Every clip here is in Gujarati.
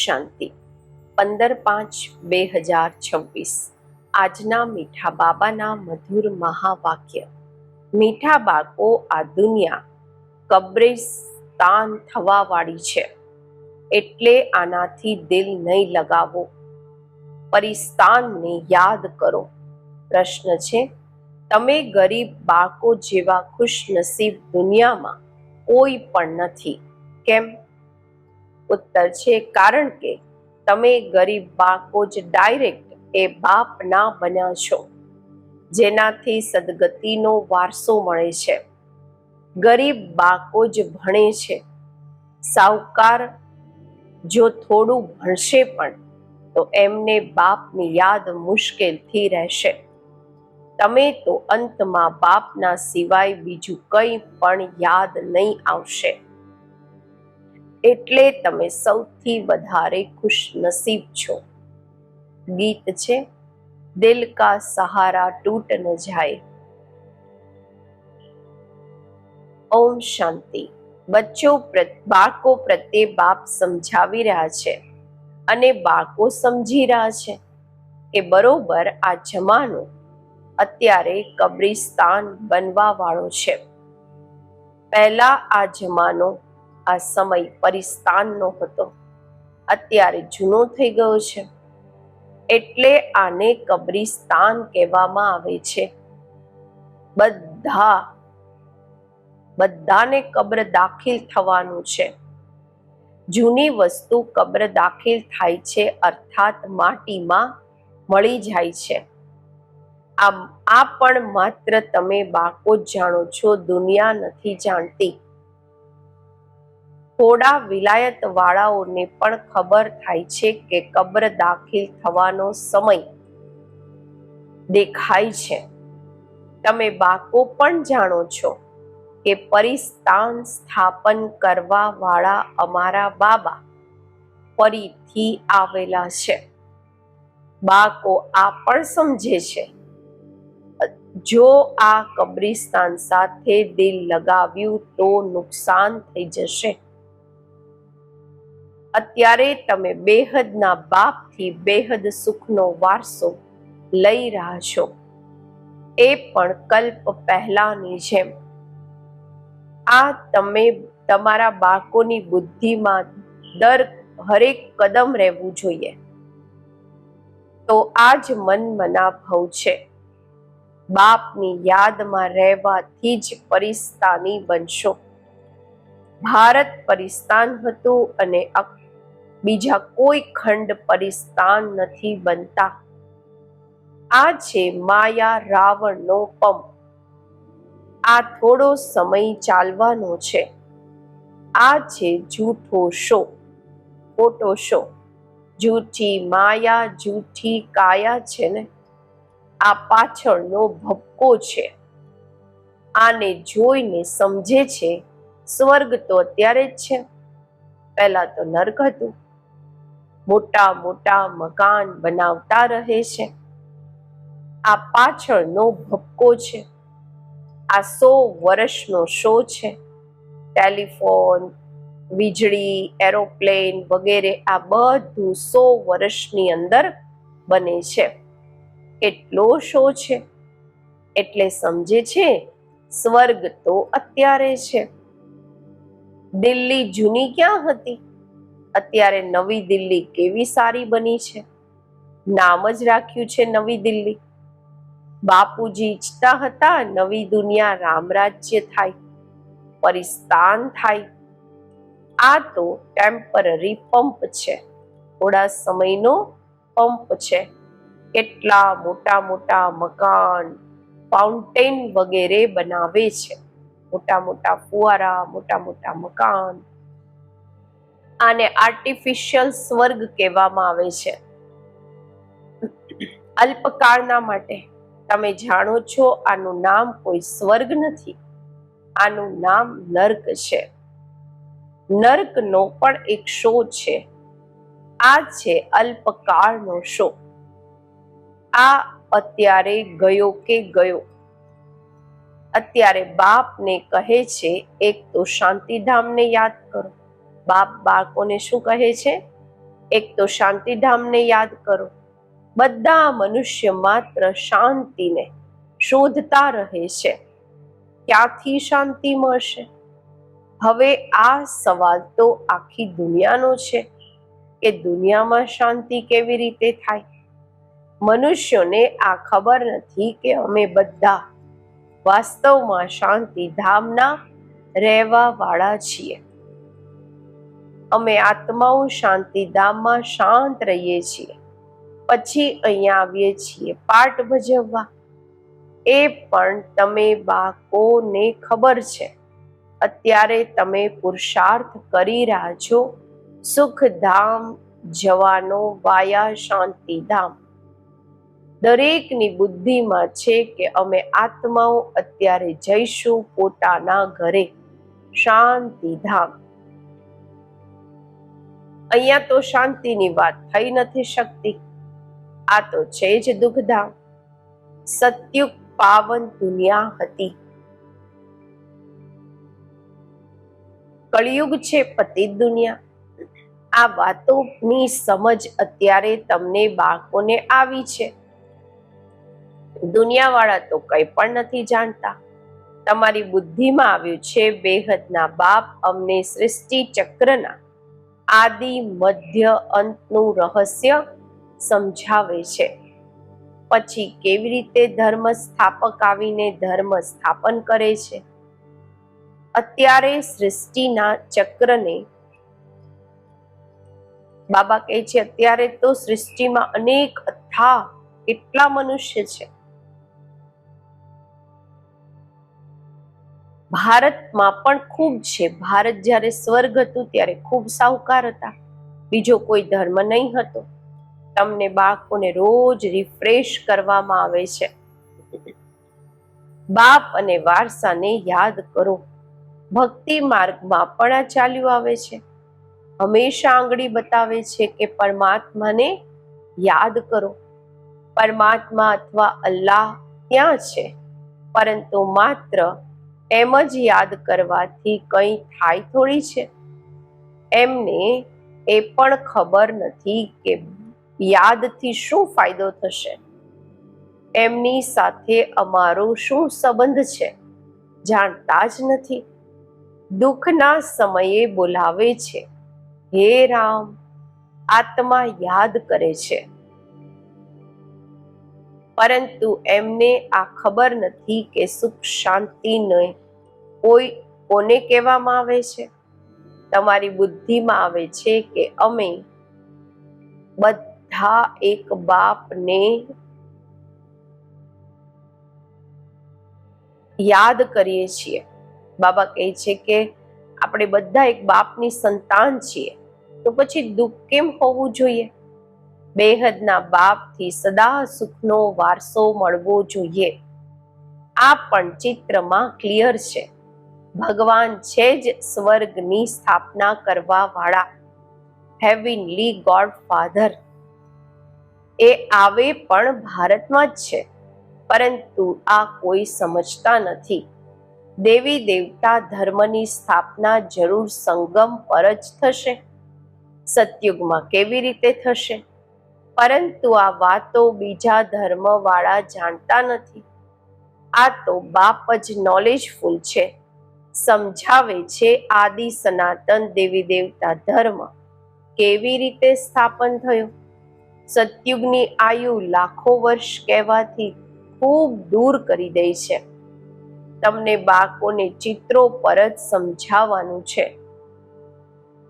શાંતિ 15/5/2026 આજના મીઠા બાબાના મધુર મહાવાક્ય. મીઠા બાળકો, આ દુનિયા કબ્રિસ્તાન થવા વાળી છે, એટલે આનાથી દિલ નહીં લગાવો. પરિસ્તાનને યાદ કરો. પ્રશ્ન છે, તમે ગરીબ બાળકો જેવા ખુશનસીબ દુનિયામાં કોઈ પણ નથી. કેમ? ઉત્તર છે, કારણ કે તમે ગરીબ બાળકો જ ડાયરેક્ટ એ બાપ ના બન્યા છો, જેનાથી સદગતિનો વારસો મળે છે. ગરીબ બાળકો જ ભણે છે. સાહુકાર જો થોડું ભણશે પણ તો એમને બાપની યાદ મુશ્કેલથી રહેશે. તમે તો અંતમાં બાપના સિવાય બીજું કંઈ પણ યાદ નહીં આવશે. એટલે તમે સૌથી વધારે ખુશનસીબ છો. ગીત છે, દિલ કા સહારા ટૂટ ન જાય. ઓમ શાંતિ. બાળકો પ્રત્યે બાપ સમજાવી રહ્યા છે અને બાળકો સમજી રહ્યા છે કે બરોબર આ જમાનો અત્યારે કબ્રિસ્તાન બનવા વાળો છે. પહેલા આ જમાનો, આ સમય પરિસ્તાનનો હતો, અત્યારે જૂનો થઈ ગયો છે, એટલે આને કબ્રિસ્તાન કહેવામાં આવે છે. બધાને કબ્ર દાખિલ થવાનું છે. જૂની વસ્તુ કબ્ર દાખિલ થાય છે, અર્થાત માટીમાં મળી જાય છે. આ પણ માત્ર તમે બાળકો જ જાણો છો, દુનિયા નથી જાણતી. થોડા વિલાયત વાળાઓને પણ ખબર થાય છે કે કબ્ર દાખિલ થવાનો સમય દેખાય છે. તમે બાળકો પણ જાણો છો કે પરિસ્તાન સ્થાપન કરવા વાળા અમારા બાબા ફરીથી આવેલા છે. બાળકો આ પણ સમજે છે, જો આ કબ્રિસ્તાન સાથે દિલ લગાવ્યું તો નુકસાન થઈ જશે. અત્યારે તમે બેહદના બાપથી બેહદ સુખનો વારસો લઈ રહ્યા છો, એ પણ કલ્પ પહેલાની જેમ. આ તમે તમારા બાળકોની બુદ્ધિમાં હરેક કદમ રહેવું જોઈએ. તો આ જ મનમના ભવ છે. બાપની યાદમાં રહેવાથી જ પરિસ્તાની બનશો. ભારત પરિસ્તાન હતું અને બીજા કોઈ ખંડ પરિસ્તાન નથી બનતા. આ છે માયા રાવણનો પંપ. આ થોડો સમય ચાલવાનો છે. આ છે જૂઠો શો, ખોટો શો. જૂઠી માયા, જૂઠી કાયા છે ને, આ પાછળનો ભપકો છે. આને જોઈને સમજે છે સ્વર્ગ તો અત્યારે જ છે, પહેલા તો નર્ક હતું. મોટા મોટા મકાન બનાવતા રહે છે. આ પાછળનો ભપકો છે. આ 100 વર્ષનો શો છે. ટેલિફોન, વીજળી, એરોપ્લેન વગેરે આ બધું 100 વર્ષની અંદર બને છે. એટલો શો છે. એટલે સમજે છે સ્વર્ગ તો અત્યારે છે. દિલ્હી જૂની ક્યાં હતી? અત્યારે નવી દિલ્હી કેવી સારી બની છે. નામ જ રાખ્યું છે નવી દિલ્હી. બાપુજી ઈચ્છતા હતા નવી દુનિયા રામરાજ્ય થાય, પરિસ્તાન થાય. આ તો ટેમ્પરરી પંપ છે, થોડા સમયનો પંપ છે. કેટલા મોટા મોટા મકાન, ફાઉન્ટેન વગેરે બનાવે છે. મોટા મોટા ફુવારા, મોટા મોટા મકાન. આને આર્ટિફિશિયલ સ્વર્ગ કહેવામાં આવે છે. અલ્પકાળના માટે. તમે જાણો છો આનું નામ કોઈ સ્વર્ગ નથી, આનું નામ નર્ક છે. નર્કનો પણ એક શો છે. આ છે અલ્પકાળનો શો. આ અત્યારે ગયો કે ગયો. અત્યારે બાપને કહે છે, એક તો શાંતિધામને યાદ કરો. બાપ બાળકોને શું કહે છે? એક તો શાંતિધામને યાદ કરો. બધા મનુષ્ય માત્ર શાંતિને શોધતા રહે છે. ક્યાંથી શાંતિ મળશે? હવે આ સવાલ તો આખી દુનિયાનો છે કે દુનિયામાં શાંતિ કેવી રીતે થાય. મનુષ્યોને આ ખબર નથી કે અમે બધા વાસ્તવમાં શાંતિધામના રહેવા વાળા છીએ. અમે આત્માઓ શાંતિધામમાં શાંત રહીએ છીએ, પછી અહીંયા આવીએ છીએ પાઠ ભજવવા. એ પણ તમે બાળકોને ખબર છે. અત્યારે તમે પુરુષાર્થ કરી રહ્યા છો સુખધામ જવાનો વાયા શાંતિધામ. દરેકની બુદ્ધિમાં છે કે અમે આત્માઓ અત્યારે જઈશું પોતાના ઘરે શાંતિધામ. અહીંયા તો શાંતિની વાત થઈ નથી શકતી. આ તો છે જ દુઃખધામ. સત્યુગ પાવન દુનિયા હતી. કળિયુગ છે પતિત દુનિયા. આ વાતોની સમજ અત્યારે તમને બાળકોને આવી છે. દુનિયાવાળા તો કંઈ પણ નથી જાણતા. તમારી બુદ્ધિમાં આવ્યું છે બેહદના બાપ અમને સૃષ્ટિ ચક્રના આદિ મધ્ય અંતનું રહસ્ય સમજાવે છે. પછી કેવી રીતે ધર્મ સ્થાપક આવીને ધર્મ સ્થાપન કરે છે. અત્યારે સૃષ્ટિના ચક્રને બાબા કહે છે અત્યારે તો સૃષ્ટિમાં અનેક અથાહ કેટલા મનુષ્ય છે. ભારતમાં પણ ખૂબ છે. ભારત જ્યારે સ્વર્ગ હતું ત્યારે ખૂબ સાહુકાર હતા. બીજો કોઈ ધર્મ નહીં હતો. તમને બાળકોને રોજ રિફ્રેશ કરવામાં આવે છે. બાપ અને વારસાને યાદ કરો. ભક્તિ માર્ગમાં પણ આ ચાલ્યું આવે છે. હંમેશા આંગળી બતાવે છે કે પરમાત્માને યાદ કરો. પરમાત્મા અથવા અલ્લાહ ત્યાં છે, પરંતુ માત્ર એમ જ યાદ કરવાથી કંઈ થાય થોડી છે. એમને એ પણ ખબર નથી કે યાદથી શું ફાયદો થશે. એમની સાથે અમારો શું સંબંધ છે જાણતા જ નથી. દુઃખના સમયે બોલાવે છે, હે રામ. આત્મા યાદ કરે છે, પરંતુ એમને આ ખબર નથી કે સુખ શાંતિને કોને કહેવામાં આવે છે. તમારી બુદ્ધિમાં આવે છે કે અમે બધા એક બાપને યાદ કરીએ છીએ. બાબા કહે છે કે આપણે બધા એક બાપની સંતાન છીએ, તો પછી દુઃખ કેમ હોવું જોઈએ? બેહદના બાપથી સદા સુખનો વારસો મળવો જોઈએ. આ પણ ચિત્રમાં ક્લિયર છે. ભગવાન છે જ સ્વર્ગની સ્થાપના કરવા વાળા, હેવનલી ગોડ ફાધર. એ આવે પણ ભારતમાં જ છે, પરંતુ આ કોઈ સમજતા નથી. દેવી દેવતા ધર્મની સ્થાપના જરૂર સંગમ પર જ થશે. સતયુગમાં કેવી રીતે થશે? પરંતુ આ વાતો બીજા ધર્મ વાળા જાણતા નથી. આ તો બાપ જ નોલેજફુલ છે. સમજાવે છે આદિ સનાતન દેવી દેવતા ધર્મ કેવી રીતે સ્થાપન થયો. સતયુગની આયુ લાખો વર્ષ કહેવાથી ખૂબ દૂર કરી દે છે. તમને બાળકોને ચિત્રો પર જ સમજાવવાનું છે.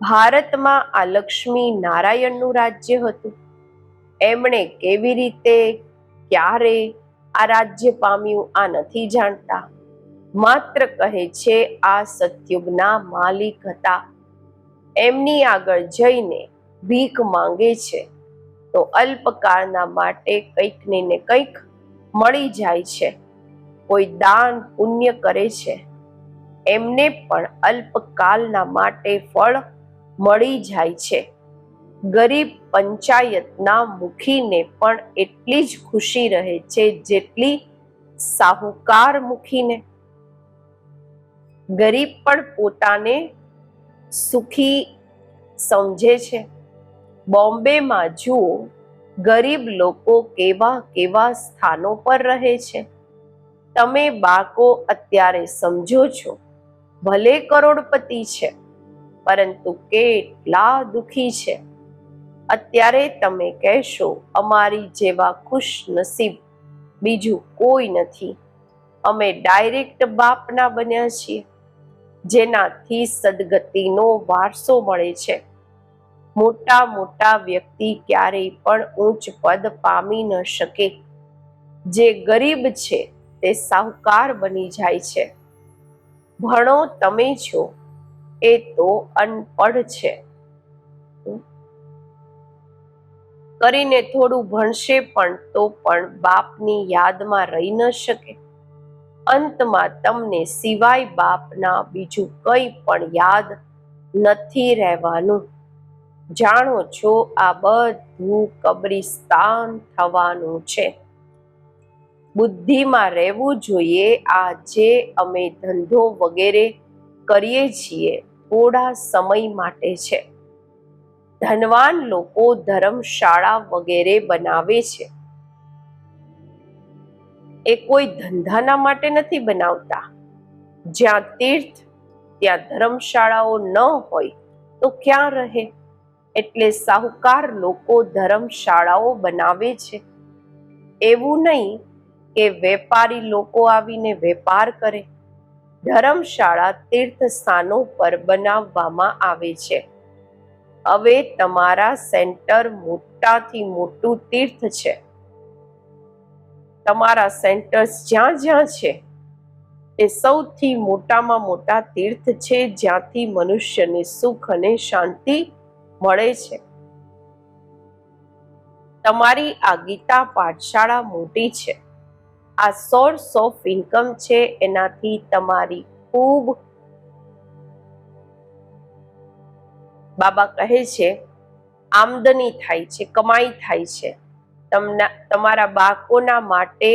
ભારતમાં આ લક્ષ્મી નારાયણનું રાજ્ય હતું. એમણે કેવી રીતે ક્યારે આ રાજ્ય પામ્યું આ નથી જાણતા. માત્ર કહે છે આ સતયુગના માલિક હતા. એમની આગળ જઈને ભીખ માંગે છે તો અલ્પકાળના માટે કંઈક ને કંઈક મળી જાય છે. કોઈ દાન પુણ્ય કરે છે, એમને પણ અલ્પકાલના માટે ફળ મળી જાય છે. ગરીબ પંચાયતના મુખીને પણ એટલી જ ખુશી રહે છે જેટલી સાહુકાર મુખીને. ગરીબ પણ પોતાને સુખી સમજે છે. બોમ્બેમાં જુઓ, ગરીબ લોકો કેવા કેવા સ્થાનો પર રહે છે. તમે બાળકો અત્યારે સમજો છો, ભલે કરોડપતિ છે, પરંતુ કેટલા દુખી છે. અત્યારે તમે કહેશો, અમારી જેવા ખુશ નસીબ બીજું કોઈ નથી. અમે ડાયરેક્ટ બાપના બન્યા છીએ, જેનાથી સદગતિનો વારસો મળે છે. મોટા મોટા વ્યક્તિ ક્યારેય પણ ઉચ્ચ પદ પામી ન શકે. જે ગરીબ છે તે સાહુકાર બની જાય છે. ભણો તમે છો, એ તો અનપઢ છે. કરીને થોડું ભણશે પણ તો પણ બાપની યાદમાં રહી ન શકે. અંતમાં તમને સિવાય બાપના બીજું કંઈ પણ યાદ નથી રહેવાનું. જાણો છો, આ બધું કબ્રિસ્તાન થવાનું છે. બુદ્ધિમાં રહેવું જોઈએ. આ જે અમે ધંધો વગેરે કરીએ છીએ, થોડા સમય માટે છે. ધનવાન લોકો ધર્મશાળા વગેરે બનાવે છે, એ કોઈ ધંધાના માટે નથી બનાવતા. જ્યાં તીર્થ ત્યાં ધર્મશાળાઓ ન હોય તો ક્યાં રહે? એટલે સાહુકાર લોકો ધર્મશાળાઓ બનાવે છે. એવું નહીં કે વેપારી લોકો આવીને વેપાર કરે. ધર્મશાળા તીર્થ સ્થાનો પર બનાવવામાં આવે છે. હવે તમારા સેન્ટર મોટાથી મોટું તીર્થ છે. તમારા સેન્ટર્સ જ્યાં જ્યાં છે તે સૌથી મોટામાં મોટા તીર્થ છે, જ્યાંથી મનુષ્યને સુખ અને શાંતિ મળે છે. તમારી આ ગીતા પાઠશાળા મોટી છે. આ સોર્સ ઓફ ઇન્કમ છે. એનાથી તમારી ખૂબ, બાબા કહે છે, આમદની થાય છે, કમાઈ થાય છે. તમારા બાળકોના માટે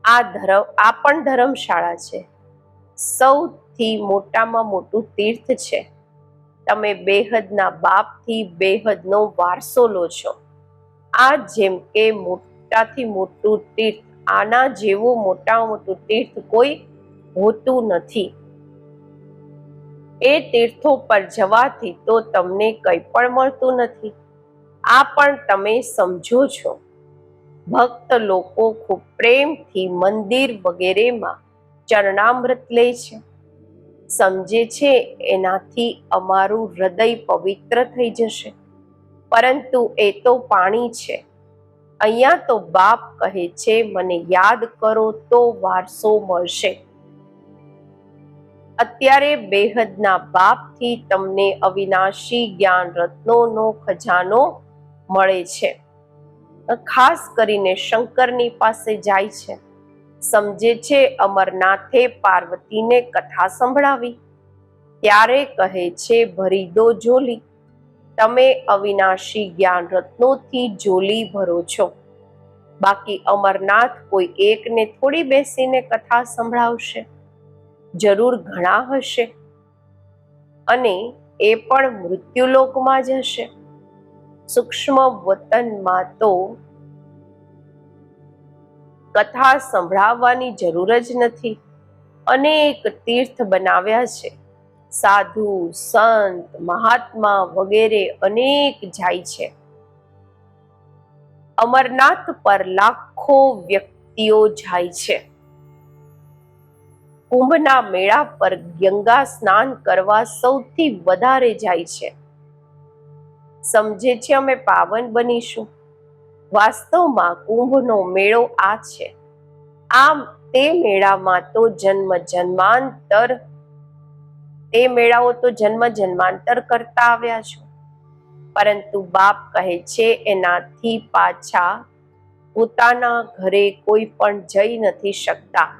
આ પણ ધર્મશાળા છે. સૌથી મોટામાં મોટું તીર્થ છે. તમે બેહદના બાપથી બેહદનો વારસો લો છો. આ જેમ કે મોટાથી મોટું તીર્થ, આના જેવું મોટામાં મોટું તીર્થ કોઈ હોતું નથી. એ તીર્થો પર જવાથી તો તમને કંઈ પણ મળતું નથી. આ પણ તમે સમજો છો. ભક્ત લોકો ખૂબ પ્રેમથી મંદિર વગેરેમાં ચરણામૃત લે છે. સમજે છે એનાથી અમારું હૃદય પવિત્ર થઈ જશે. પરંતુ એ તો પાણી છે. અહીંયા તો બાપ કહે છે, મને યાદ કરો તો વારસો મળશે. અત્યારે બેહદના બાપથી તમને અવિનાશી જ્ઞાન રત્નોનો ખજાનો મળે છે. ખાસ કરીને શંકરની પાસે જાય છે. સમજે છે અમરનાથે પાર્વતીને કથા સંભળાવી. ત્યારે કહે છે, ભરી દો ઝોલી. તમે અવિનાશી જ્ઞાન રત્નોથી ઝોલી ભરો છો. બાકી અમરનાથ કોઈ એકને થોડી બેસીને કથા સંભળાવશે. જરૂર ઘણા હશે, અને એ પણ મૃત્યુલોકમાં જ હશે. સૂક્ષ્મ વતનમાં તો કથા સંભળાવવાની જરૂર જ નથી. અનેક તીર્થ બનાવ્યા છે. સાધુ, સંત, મહાત્મા વગેરે અનેક જાય છે. અમરનાથ પર લાખો વ્યક્તિઓ જાય છે. કુંભના મેળા પર ગંગા સ્નાન કરવા સૌથી વધારે જાય છે. સમજે છે અમે પાવન બનીશું. વાસ્તવમાં કુંભનો મેળો આ છે. આમ તે મેળામાં તો મેળાઓ તો જન્મ જન્માંતર કરતા આવ્યા છો. પરંતુ બાપ કહે છે, એનાથી પાછા પોતાના ઘરે કોઈ પણ જઈ નથી શકતા.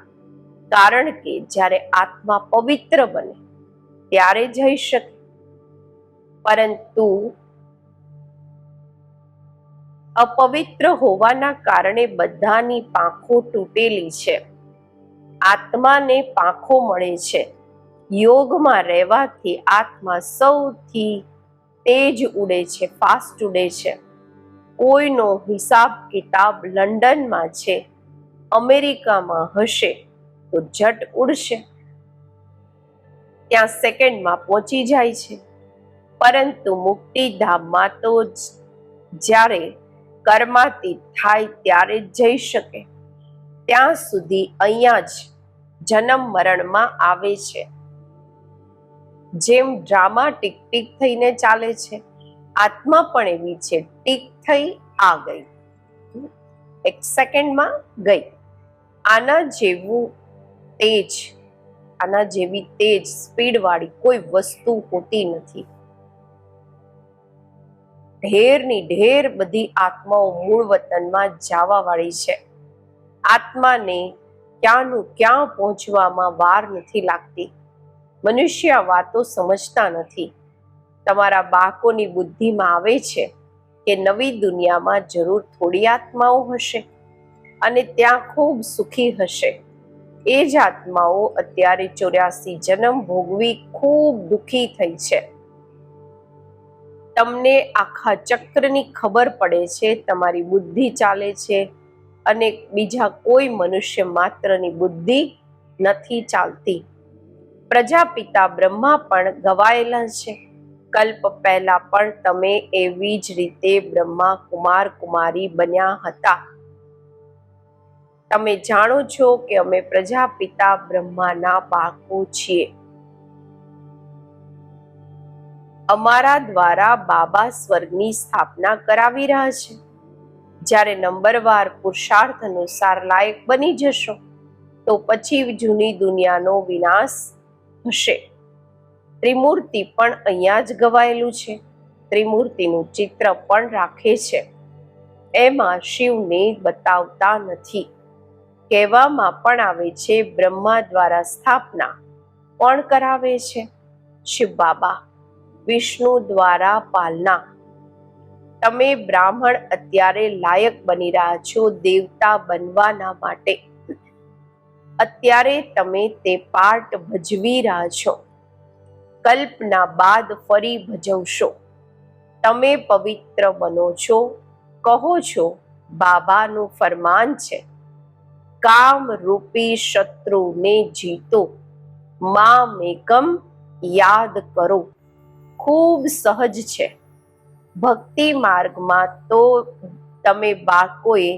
કારણ કે જ્યારે આત્મા પવિત્ર બને ત્યારે જઈ શકે. પરંતુ અપવિત્ર હોવાના કારણે બધાની પાંખો તૂટેલી છે. આત્માને પાંખો મળે છે. યોગમાં રહેવાથી આત્મા સૌથી તેજ ઉડે છે, ફાસ્ટ ઉડે છે. કોઈનો હિસાબ કિતાબ લંડનમાં છે, અમેરિકામાં હશે તો ઝટ ઉડશે, ત્યાં સેકન્ડમાં પહોંચી જાય છે. પરંતુ મુક્તિધામમાં તો જ્યારે કર્માતીત થાય ત્યારે જ જઈ શકે. ત્યાં સુધી અહીંયા જ જન્મ મરણમાં આવે છે. જેમ ડ્રામા ટીક ટીક થઈને ચાલે છે, આત્મા પણ એવી છે, ટીક થઈ આ ગઈ, એક સેકન્ડમાં ગઈ. આના જેવું તેજ, આના જેવી તેજ સ્પીડ વાળી કોઈ વસ્તુ હોતી નથી. ઢેરની ઢેર બધી આત્માઓ મૂળ વતનમાં જવા વાળી છે. આત્માને ક્યાંનું ક્યાં પહોંચવામાં વાર નથી લાગતી. મનુષ્ય આ વાતો સમજતા નથી. તમારા બાળકોની બુદ્ધિમાં આવે છે કે નવી દુનિયામાં જરૂર થોડી આત્માઓ હશે અને ત્યાં ખૂબ સુખી હશે. એ જ આત્માઓ અત્યારે 84 જન્મ ભોગવી ખૂબ દુઃખી થઈ છે. તમને આખા ચક્રની ખબર પડે છે, તમારી બુદ્ધિ ચાલે છે અને બીજા કોઈ મનુષ્ય માત્રની બુદ્ધિ નથી ચાલતી. પ્રજાપિતા બ્રહ્મા પણ ગવાયેલા છે. કલ્પ પહેલા પણ તમે એવી જ રીતે બ્રહ્મા કુમાર કુમારી બન્યા હતા. તમે જાણો છો કે અમે પ્રજાપિતા બ્રહ્માના બાળકો છીએ. અમારા દ્વારા બાબા સ્વર્ગની સ્થાપના કરાવી રહ્યા છે. જ્યારે નંબરવાર પુરુષાર્થ અનુસાર લાયક બની જશો તો પછી જૂની દુનિયાનો વિનાશ હશે. ત્રિમૂર્તિ પણ અહીંયા જ ગવાયેલું છે. ત્રિમૂર્તિનું ચિત્ર પણ રાખે છે. એમાં શિવને બતાવતા નથી. કહેવામાં પણ આવે છે બ્રહ્મા દ્વારા સ્થાપના કોણ કરાવે છે? શિવ બાબા. વિષ્ણુ દ્વારા પાલના. તમે બ્રાહ્મણ અત્યારે લાયક બની રહ્યા છો દેવતા બનવાના માટે. અત્યારે તમે તે પાર્ટ ભજવી રહ્યા છો. કલ્પના બાદ ફરી ભજવશો. તમે પવિત્ર બનો છો. કહો છો બાબાનું ફરમાન છે, કામ રૂપી શત્રુને જીતો, મામેકમ યાદ કરો. ખૂબ સહજ છે. ભક્તિ માર્ગમાં તો તમે બાળકોએ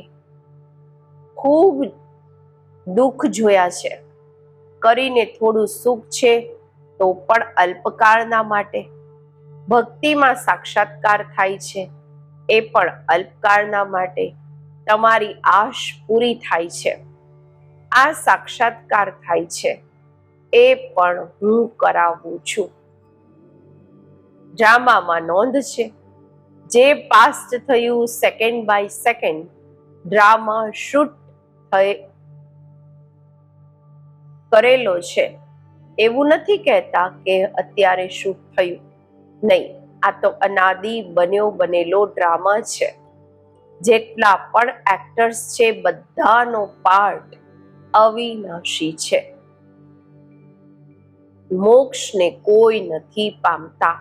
ખૂબ દુઃખ જોયા છે. કરીને થોડું સુખ છે તો પણ અલ્પકાળના માટે. ભક્તિમાં સાક્ષાત્કાર થાય છે એ પણ અલ્પકાળના માટે. તમારી આશ પૂરી થાય છે. આ સાક્ષાત્કાર થાય છે એ પણ હું કરાવું છું. ડ્રામામાં નોંધ છે, જે પાસ્ટ થયું second by second drama shoot કરેલો છે. એવું નથી કહેતા કે અત્યારે શૂટ થયું. નહીં, આ તો અનાદિ બન્યો બનેલો ડ્રામા છે. જેટલા પણ એક્ટર્સ છે બધાનો પાર્ટ અવિનાશી છે. મોક્ષને કોઈ નથી પામતા.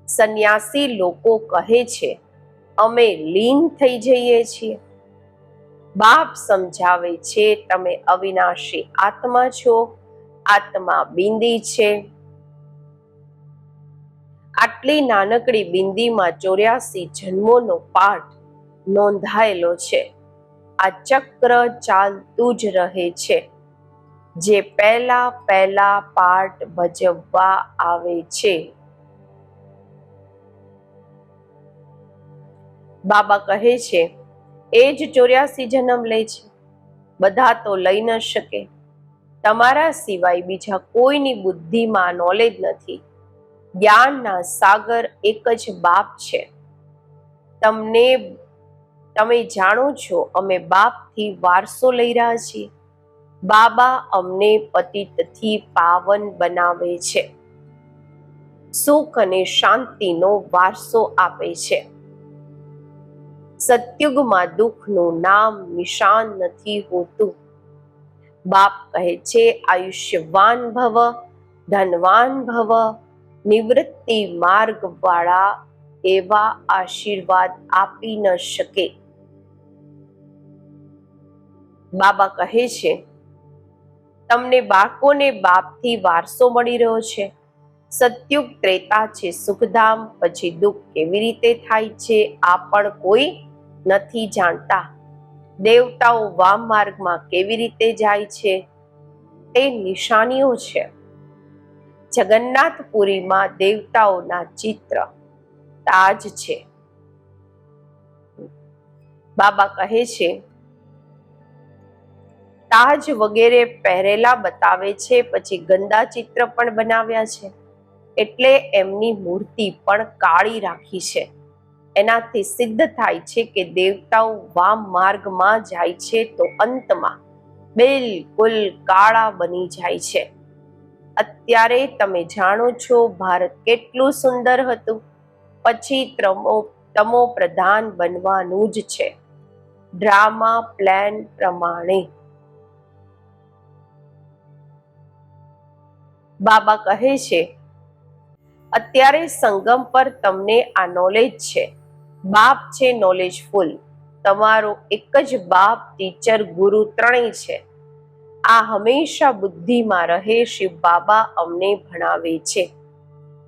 સંન્યાસી લોકો કહે છે અમે લીન થઈ જઈએ છીએ. બાપ સમજાવે છે તમે અવિનાશી આત્મા છો. આત્મા બિંદી છે. આટલી નાનકડી બિંદીમાં 84 જન્મોનો પાઠ નોંધાયેલો છે. આ ચક્ર ચાલતું જ રહે છે. જે પહેલા પાઠ ભજવવા આવે છે. બાબા કહે છે એ જ 84 જન્મ લે છે. બધા તો લઈ ન શકે. તમારા સિવાય બીજા કોઈની બુદ્ધિમાં નોલેજ નથી. જ્ઞાનના સાગર એક જ બાપ છે. તમે જાણો છો અમે બાપથી વારસો લઈ રહ્યા છીએ. બાબા અમને પતિતથી પાવન બનાવે છે. સુખ અને શાંતિનો વારસો આપે છે. સતયુગમાં દુઃખનું નામ નિશાન નથી હોતું. બાપ કહે છે આયુષ્યવાન ભવ, ધનવાન ભવ, નિવૃત્તિ માર્ગ વાળા એવા આશીર્વાદ આપી ન શકે. બાબા કહે છે, તમને બાળકોને બાપથી વારસો મળી રહ્યો છે. સતયુગ ત્રેતા છે, સુખધામ પછી દુઃખ કેવી રીતે થાય છે આ પણ કોઈ નથી જાણતા. દેવતાઓ વામ માર્ગમાં કેવી રીતે જાય છે તે નિશાનીઓ છે. જગન્નાથપુરીમાં દેવતાઓના ચિત્ર તાજ છે. બાબા કહે છે, તાજ વગેરે પહેરેલા બતાવે છે, પછી ગંદા ચિત્ર પણ બનાવ્યા છે, એટલે એમની મૂર્તિ પણ કાળી રાખી છે. એનાથી સિદ્ધ થાય છે કે દેવતાઓ વામ માર્ગમાં જાય છે તો અંતમાં બિલકુલ કાળા બની જાય છે. અત્યારે તમે જાણો છો ભારત કેટલું સુંદર હતું, પછી તમો પ્રધાન બનવાનું જ છે, ડ્રામા પ્લાન પ્રમાણે. બાબા કહે છે, અત્યારે સંગમ પર તમને આ નોલેજ છે. બાપ છે નોલેજફુલ. તમારો એક જ બાપ, ટીચર, ગુરુ ત્રણેય છે. આ હંમેશા બુદ્ધિમાં રહે. શિવ બાબા અમને ભણાવે છે.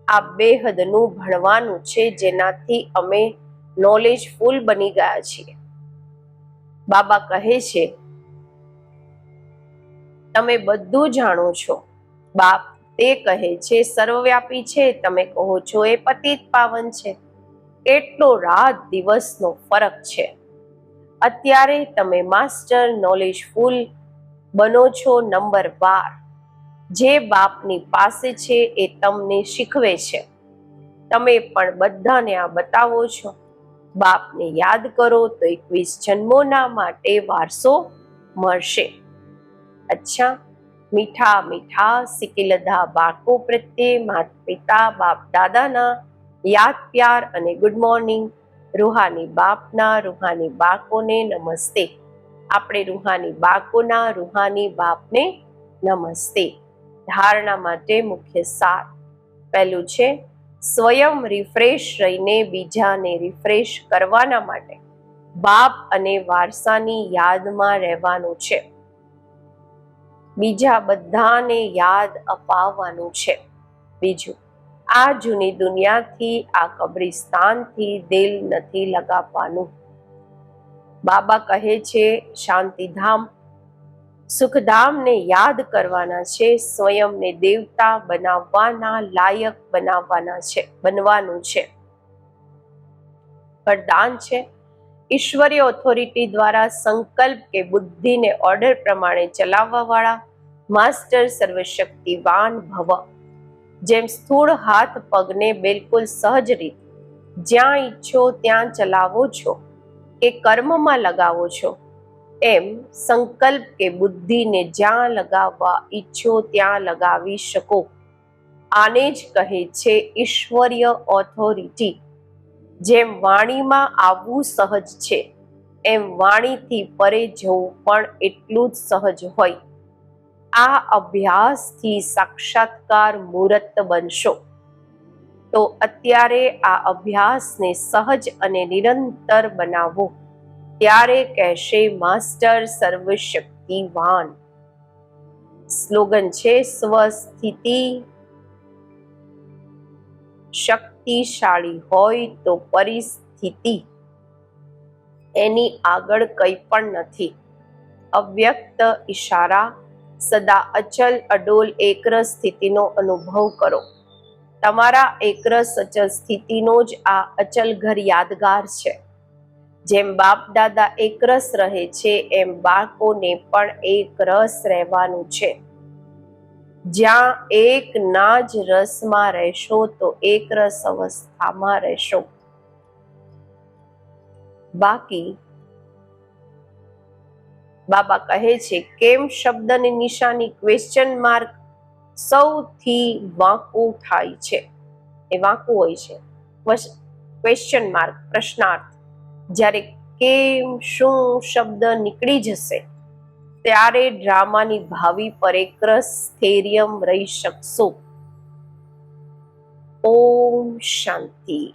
આ બેહદનું ભણવાનું છે, જેનાથી અમે નોલેજફુલ બની ગયા છીએ. બાબા કહે છે, તમે બધું જાણો છો. બાપ તે કહે છે સર્વવ્યાપી છે, તમે કહો છો એ પતિત પાવન છે. કેટલો રાત દિવસનો ફરક છે. અત્યારે તમે માસ્ટર નોલેજફુલ બનો છો. નંબર 12 જે બાપની પાસે છે એ તમને શીખવે છે. તમે પણ બધાને આ બતાવો છો. બાપને યાદ કરો તો 21 જન્મોના માટે વારસો મળશે. અચ્છા, મીઠા મીઠા સિકિલધા બાળકો પ્રત્યે માતા પિતા બાપ દાદાના યાદ પ્યાર અને ગુડ મોર્નિંગ. રૂહાની બાપના રૂહાની બાળકોને નમસ્તે. આપણે રૂહાની બાળકોના રૂહાની બાપને નમસ્તે. ધારણા માટે મુખ્ય સાર. પહેલું છે, સ્વયં રિફ્રેશ રહીને બીજાને રિફ્રેશ કરવાના માટે બાપ અને વારસાની યાદમાં રહેવાનું છે. બીજા બધાને યાદ અપાવવાનું છે. બીજું, આ જૂની દુનિયાથી, આ કબ્રિસ્તાનથી દિલ નથી લગાવવાનું. બાબા કહે છે શાંતિધામ સુખધામને યાદ કરવાના છે. સ્વયંને દેવતા બનાવવાના લાયક બનવાનું છે. વરદાન છે, ઈશ્વરીય ઓથોરિટી દ્વારા સંકલ્પ કે બુદ્ધિને ઓર્ડર પ્રમાણે ચલાવવા વાળા માસ્ટર સર્વશક્તિવાન ભવ. જેમ સ્થૂળ હાથ પગને બિલકુલ સહજ રીતે જ્યાં ઈચ્છો ત્યાં ચલાવો છો કે કર્મમાં લગાવો છો, એમ સંકલ્પ કે બુદ્ધિને જ્યાં લગાવવા ઈચ્છો ત્યાં લગાવી શકો. આને જ કહે છે ઈશ્વરીય ઓથોરિટી. જેમ વાણીમાં આવવું સહજ છે, એમ વાણીથી પરે જવું પણ એટલું જ સહજ હોય. આ અભ્યાસથી સાક્ષાત્કાર મૂર્ત બનશો. તો અત્યારે આ અભ્યાસને સહજ અને નિરંતર બનાવો. ત્યારે કહેશે માસ્ટર સર્વશક્તિવાન. સ્લોગન છે, સ્વસ્થિતિ શક્તિશાળી હોય તો પરિસ્થિતિ એની આગળ કંઈ પણ નથી. અવ્યક્ત ઈશારા. સદા અચલ અડોલ એકરસ સ્થિતિનો અનુભવ કરો. તમારા એકરસ અચલ સ્થિતિનો જ આ અચલ ઘર યાદગાર છે. જેમ બાપ દાદા એકરસ રહે છે, એમ બાળકોને પણ એકરસ રહેવાનું છે. જ્યાં એક ના જ રસમાં રહેશો તો એકરસ અવસ્થામાં રહેશો. બાકી બાબા કહે છે કેમ શબ્દની નિશાની ક્વેશ્ચન માર્ક સૌથી વાંકું થાય છે. એ વાંકું હોય છે. ક્વેશ્ચન માર્ક પ્રશ્નાર્થ. જ્યારે કેમ શું શબ્દ નીકળી જશે ત્યારે ડ્રામાની ભાવિ પર એકરસ સ્થૈર્યમ રહી શકશો. ઓમ શાંતિ.